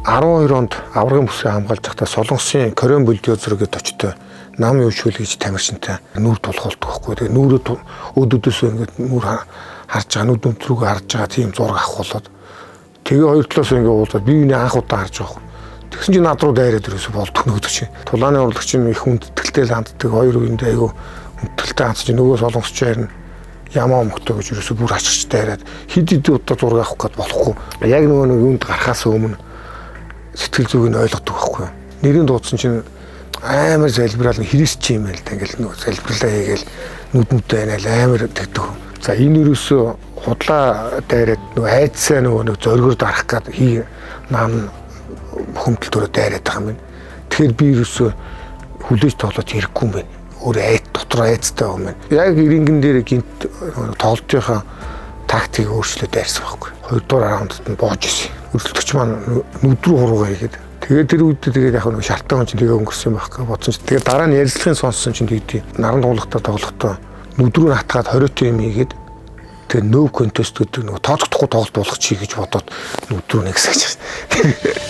12 онд аврагын бүсээ хамгаалж байхдаа Солонгосын Корен бульдозер гэдэг очтой нам юушгүй гэж тамирчинтай нүүр тулхуулдаг байхгүй. Тэгээ нүүрээ өдөөдөөс ингээд нүүр харж байгаа нүд рүүгээ харж байгаа тийм зураг авах болоод тэгээ хоёр талаас ингээд уулзаад би энэ анх удаа харж байгаа. Тэгсэн чинь над руу дайраад ерөөсө болдог нөөдөг чинь. Тулааны урлагч нь их хүндэтгэлтэй ханддаг хоёр үеиндээ айгүй хүндэтгэлтэй хандж нөгөө солонгосч байрна. Ямаа мөхтөө гэж ерөөсө бүр ачиж дайраад хид удаа зураг авах гээд болохгүй. Яг нөгөө юунд гарахаас өмнө сэтгэл зүгийг нь ойлгодог байхгүй. Нэрийн дуудсан чинь амар залбирал христч юм байл да ингээл нөгөө залбирлаа хийгээл нүднүүдээ анаа амар тэгдэг. За энэ ерөөсөө худлаа дайраад нөгөө айдсаа нөгөө зоргоор дарах гээд наам хүмтэл төрөө дайраад байгаа юм байна. Тэгэхээр би ерөөсөө хүлээж тоглож ирэхгүй юм байна. Өөрөө айд дотор айцтай юм байна. Яг ирингэн дээр гинт тоглолтынхаа тактикийг өөрчлөөд дайрсан байхгүй. Хоёрдугаар раундд нь боож исэн. Өрсөлдөгч маань нүд рүү хуруугаа хийгээд тэгээд тэр үед тэгээд яг нэг шалтгаан чинь тэгээ өнгөрсөн юм байхгүй бодсон чинь тэгээд дараа нь ярилцлагын сонссон чинь тэгээд наран туулахтаа тоглохдоо нүд рүү хатгаад 20 юм хийгээд тэгээд нөв контест гэдэг нэг тооцохдохгүй тоглолт болох чи гэж бодоод нүд рүү нэгсэж байна.